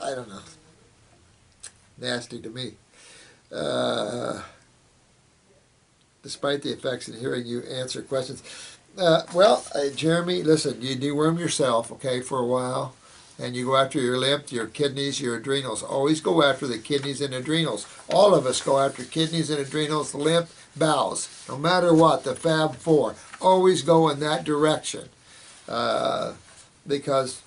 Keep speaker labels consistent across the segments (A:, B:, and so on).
A: I don't know. Nasty to me. Despite the effects in hearing you answer questions. Well, Jeremy, listen, you deworm yourself, okay, for a while, and you go after your lymph, your kidneys, your adrenals. Always go after the kidneys and adrenals. All of us go after kidneys and adrenals, lymph, bowels. No matter what, the Fab Four. Always go in that direction. Because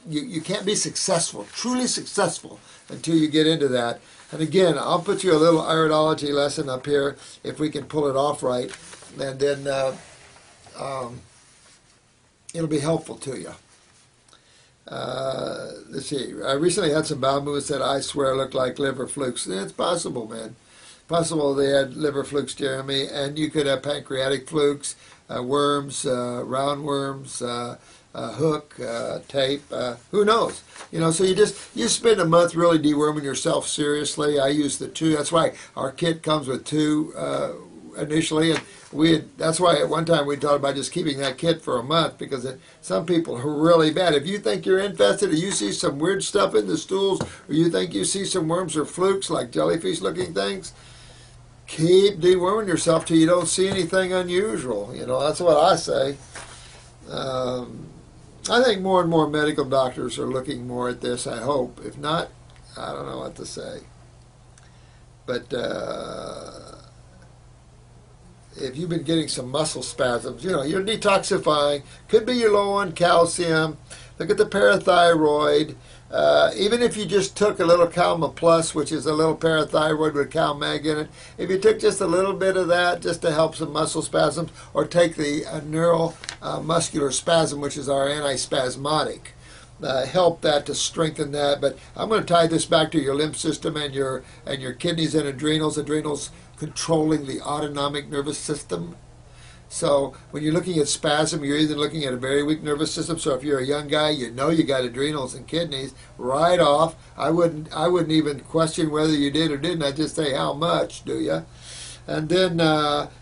A: you can't be successful, truly successful, until you get into that. And again, I'll put you a little iridology lesson up here if we can pull it off right, and then it'll be helpful to you. Let's see. I recently had some bowel movements that I swear look like liver flukes. It's possible, man. Possible they had liver flukes, Jeremy, and you could have pancreatic flukes, worms, roundworms, hook, tape, who knows? You know, so you spend a month really deworming yourself seriously. I use the 2. That's why our kit comes with 2 initially, and that's why at one time we thought about just keeping that kit for a month, because some people are really bad. If you think you're infested, or you see some weird stuff in the stools, or you think you see some worms or flukes like jellyfish-looking things, keep deworming yourself till you don't see anything unusual. You know, that's what I say. I think more and more medical doctors are looking more at this, I hope. If not, I don't know what to say. But if you've been getting some muscle spasms, you know, you're detoxifying. Could be you're low on calcium. Look at the parathyroid. Even if you just took a little Calma Plus, which is a little parathyroid with CalMag in it, if you took just a little bit of that just to help some muscle spasms, or take the neural muscular spasm, which is our antispasmodic, help that to strengthen that. But I'm going to tie this back to your lymph system and your kidneys and adrenals. Adrenals controlling the autonomic nervous system. So when you're looking at spasm, you're either looking at a very weak nervous system. So if you're a young guy, you know you got adrenals and kidneys right off. I wouldn't even question whether you did or didn't. I'd just say, how much do you? And then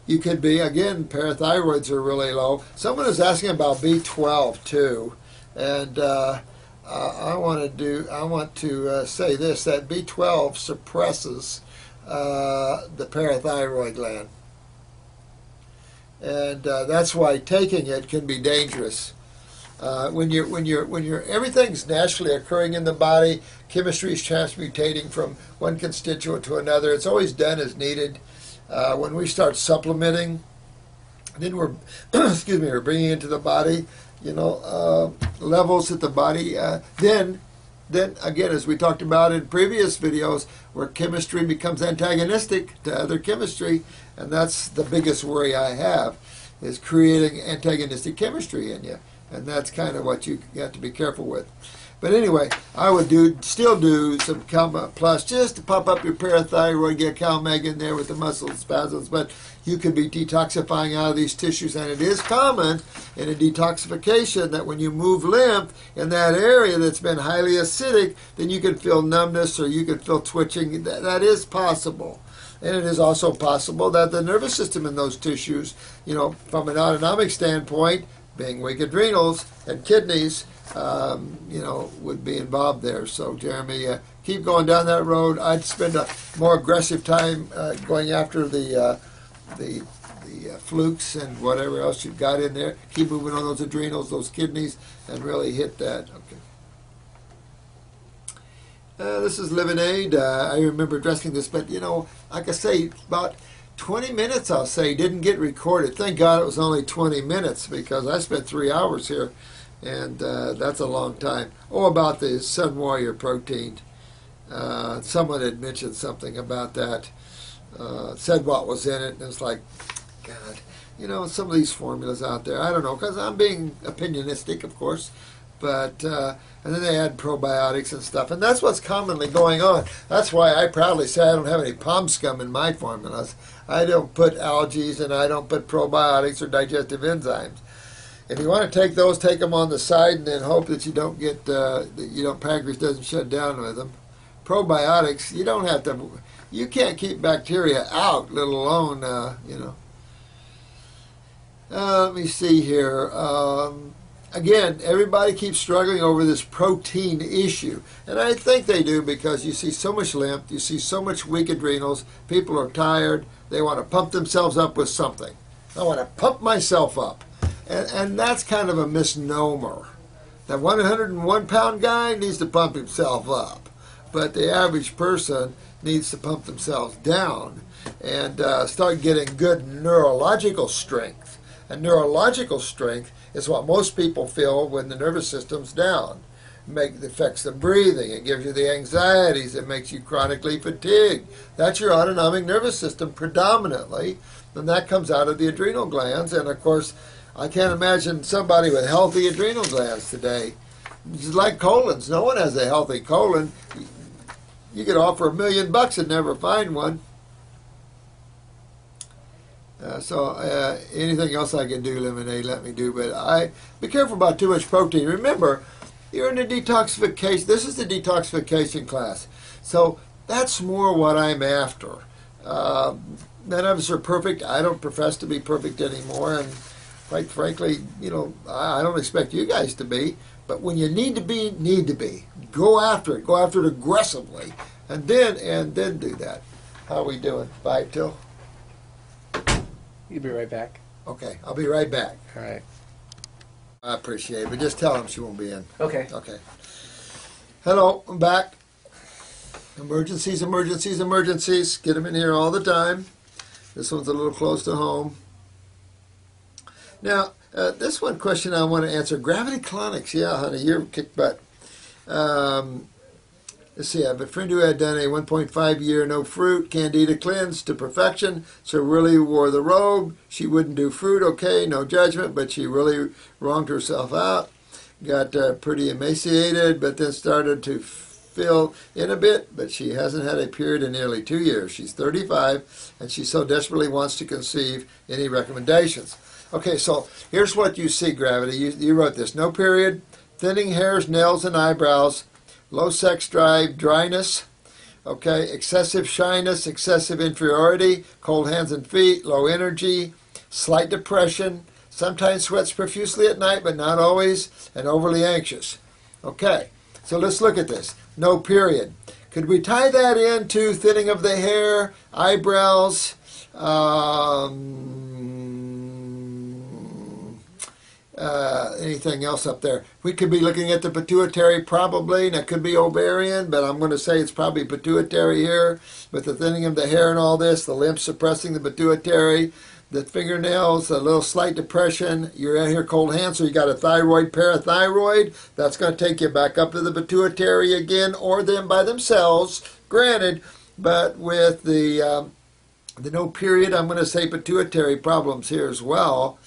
A: you could be, again, parathyroids are really low. Someone is asking about B12 too, and I want to say this, that B12 suppresses the parathyroid gland. And that's why taking it can be dangerous. When everything's naturally occurring in the body, chemistry is transmutating from one constituent to another. It's always done as needed. When we start supplementing, then we're we're bringing into the body, you know, levels that the body. Then again, as we talked about in previous videos, where chemistry becomes antagonistic to other chemistry, and that's the biggest worry I have, is creating antagonistic chemistry in you, and that's kind of what you have to be careful with. But anyway, I would still do some Calma Plus just to pump up your parathyroid, get CalMag in there with the muscle spasms. But you could be detoxifying out of these tissues, and it is common in a detoxification that when you move lymph in that area that's been highly acidic, then you can feel numbness or you can feel twitching. That is possible. And it is also possible that the nervous system in those tissues, you know, from an autonomic standpoint, being weak adrenals and kidneys, you know, would be involved there. So, Jeremy, keep going down that road. I'd spend a more aggressive time going after the flukes and whatever else you've got in there. Keep moving on those adrenals, those kidneys, and really hit that. Okay. This is Live-N-Aid. I remember addressing this, but, you know, like I say, about 20 minutes, I'll say, didn't get recorded. Thank God it was only 20 minutes, because I spent 3 hours here, and that's a long time. Oh, about the Sun Warrior protein. Someone had mentioned something about that, said what was in it, and it's like, God, you know, some of these formulas out there, I don't know, because I'm being opinionistic, of course, but, and then they add probiotics and stuff, and that's what's commonly going on. That's why I proudly say I don't have any palm scum in my formulas. I don't put algae, and I don't put probiotics or digestive enzymes. If you want to take those, take them on the side, and then hope that you don't get, pancreas doesn't shut down with them. Probiotics, you don't have to, you can't keep bacteria out, let alone, you know. Let me see here. again, everybody keeps struggling over this protein issue. And I think they do because you see so much lymph, you see so much weak adrenals, people are tired, they want to pump themselves up with something. I want to pump myself up. And that's kind of a misnomer. That 101-pound guy needs to pump himself up. But the average person needs to pump themselves down and start getting good neurological strength. And neurological strength is what most people feel when the nervous system's down. It affects the breathing, it gives you the anxieties, it makes you chronically fatigued. That's your autonomic nervous system predominantly, and that comes out of the adrenal glands. And of course, I can't imagine somebody with healthy adrenal glands today. It's like colons. No one has a healthy colon. You could offer $1 million and never find one. Anything else I can do, Lemonade, let me do. But be careful about too much protein. Remember, you're in a detoxification. This is the detoxification class. So that's more what I'm after. None of us are perfect. I don't profess to be perfect anymore. And quite frankly, I don't expect you guys to be. But when you need to be, need to be. Go after it. Go after it aggressively. And then do that. How are we doing? 5 till?
B: You'll be right back.
A: Okay, I'll be right back.
B: All right.
A: I appreciate it, but just tell them she won't be in.
B: Okay.
A: Okay. Hello, I'm back. Emergencies, emergencies, emergencies. Get them in here all the time. This one's a little close to home. Now, this one question I want to answer. Gravity colonics. Yeah, honey, you're kick butt. Let's see, I have a friend who had done a 1.5 year no fruit, candida cleanse to perfection, so really wore the robe. She wouldn't do fruit, okay, no judgment, but she really wronged herself out. Got pretty emaciated, but then started to fill in a bit, but she hasn't had a period in nearly 2 years. She's 35, and she so desperately wants to conceive. Any recommendations? Okay, so here's what you see, Gravity. You wrote this. No period, thinning hairs, nails, and eyebrows, low sex drive, dryness, okay, excessive shyness, excessive inferiority, cold hands and feet, low energy, slight depression, sometimes sweats profusely at night, but not always, and overly anxious. Okay, so let's look at this. No period. Could we tie that into thinning of the hair, eyebrows, anything else up there? We could be looking at the pituitary probably, and it could be ovarian, but I'm going to say it's probably pituitary here with the thinning of the hair and all this, the lymph suppressing the pituitary, the fingernails, a little slight depression. You're out here cold hands, so you got a thyroid, parathyroid. That's going to take you back up to the pituitary again, or them by themselves, granted, but with the no period, I'm going to say pituitary problems here as well.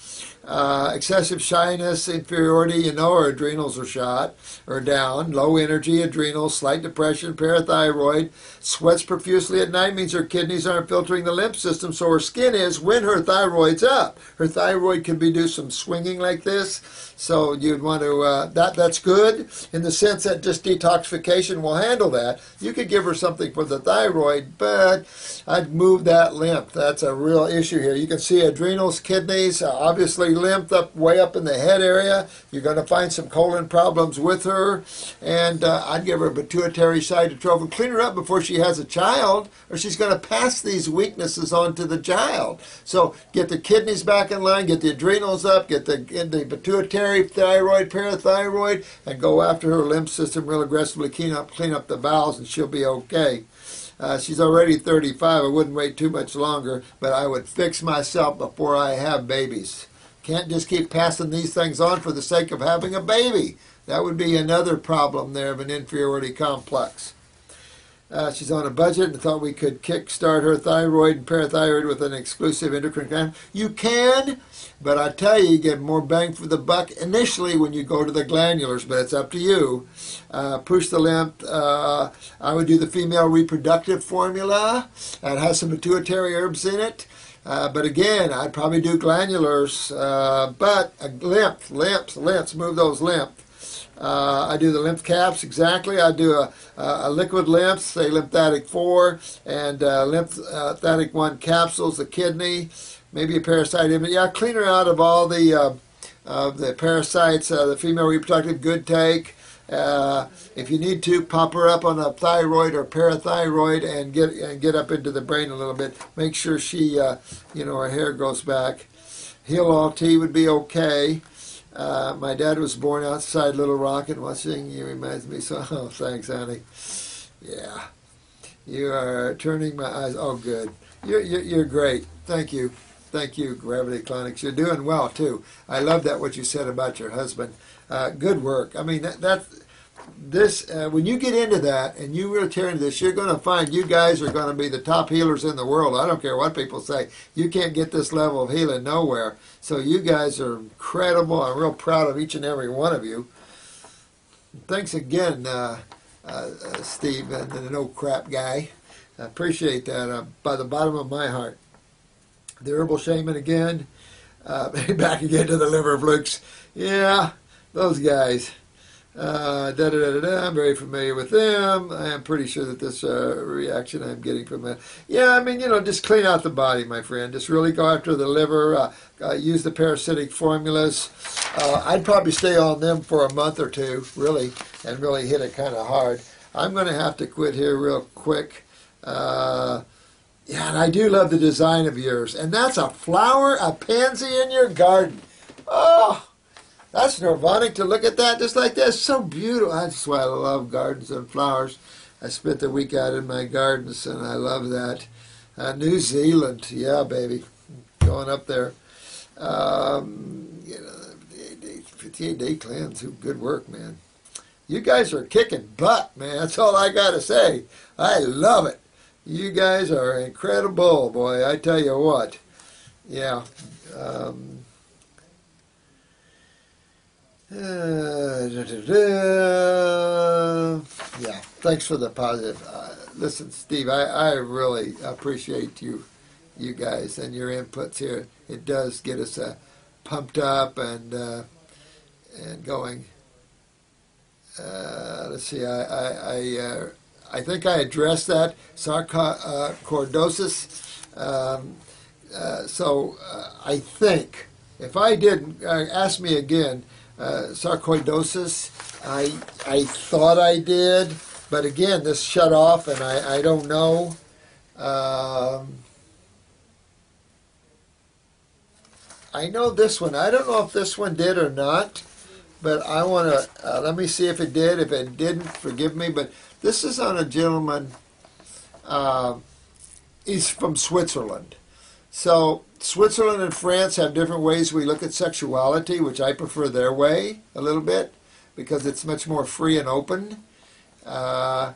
A: Excessive shyness, inferiority, our adrenals are shot or down, low energy, adrenals, slight depression, parathyroid, sweats profusely at night means her kidneys aren't filtering the lymph system, so her skin is when her thyroid's up. Her thyroid can be do some swinging like this, so you'd want to, that's good in the sense that just detoxification will handle that. You could give her something for the thyroid, but I'd move that lymph. That's a real issue here. You can see adrenals, kidneys, obviously lymph way up in the head area. You're going to find some colon problems with her, and I'd give her a pituitary cytotrophin. Clean her up before she has a child, or she's going to pass these weaknesses on to the child. So get the kidneys back in line, get the adrenals up, get the pituitary, thyroid, parathyroid, and go after her lymph system real aggressively. Clean up the bowels, and she'll be okay. She's already 35. I wouldn't wait too much longer, but I would fix myself before I have babies. Can't just keep passing these things on for the sake of having a baby. That would be another problem there of an inferiority complex. She's on a budget and thought we could kickstart her thyroid and parathyroid with an exclusive endocrine gland. You can, but I tell you, you get more bang for the buck initially when you go to the glandulars, but it's up to you. Push the lymph. I would do the female reproductive formula. It has some pituitary herbs in it. But again, I'd probably do glandulars, but lymphs, move those lymphs. I do the lymph caps, exactly. I do a liquid lymph, say lymphatic 4, and lymphatic 1 capsules, the kidney, maybe a parasite. Yeah, clean her out of all the of the parasites, the female reproductive good take. If you need to, pop her up on a thyroid or parathyroid and get up into the brain a little bit. Make sure she, her hair grows back. Heal all tea would be okay. My dad was born outside Little Rock, and watching you reminds me so. Oh, thanks, honey. Yeah, you are turning my eyes. Oh, good. You're great. Thank you. Thank you, Gravity Clinics. You're doing well, too. I love that, what you said about your husband. Good work. I mean, when you get into that and you really tear into this, you're going to find you guys are going to be the top healers in the world. I don't care what people say. You can't get this level of healing nowhere. So you guys are incredible. I'm real proud of each and every one of you. Thanks again, Steve, and the no crap guy. I appreciate that by the bottom of my heart. The herbal shaman again. Back again to the liver flukes. Yeah, those guys. I'm very familiar with them. I am pretty sure that this reaction I'm getting from that. Yeah, I mean, just clean out the body, my friend. Just really go after the liver. Use the parasitic formulas. I'd probably stay on them for a month or two, really, and really hit it kind of hard. I'm going to have to quit here real quick. Yeah, and I do love the design of yours. And that's a flower, a pansy in your garden. Oh, that's nirvanic to look at that just like that. It's so beautiful. That's why I love gardens and flowers. I spent the week out in my gardens, and I love that. New Zealand, yeah, baby. Going up there. 58-day cleanse. Good work, man. You guys are kicking butt, man. That's all I got to say. I love it. You guys are incredible, boy. I tell you what. Yeah. Yeah. Thanks for the positive. Listen, Steve, I really appreciate you guys and your inputs here. It does get us pumped up and going. Let's see. I think I addressed that sarcoidosis. So I think if I didn't, ask me again. Sarcoidosis. I thought I did, but again, this shut off, and I don't know. I know this one. I don't know if this one did or not, but I want to let me see if it did. If it didn't, forgive me. But this is on a gentleman. He's from Switzerland. So Switzerland and France have different ways we look at sexuality, which I prefer their way a little bit because it's much more free and open. I'm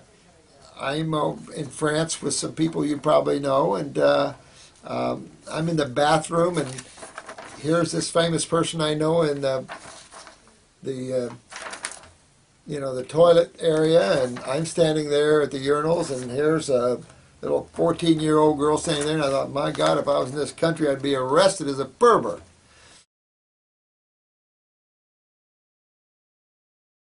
A: in France with some people you probably know, and I'm in the bathroom, and here's this famous person I know in the toilet area, and I'm standing there at the urinals, and here's a little 14-year-old girl standing there, and I thought, my God, if I was in this country, I'd be arrested as a pervert.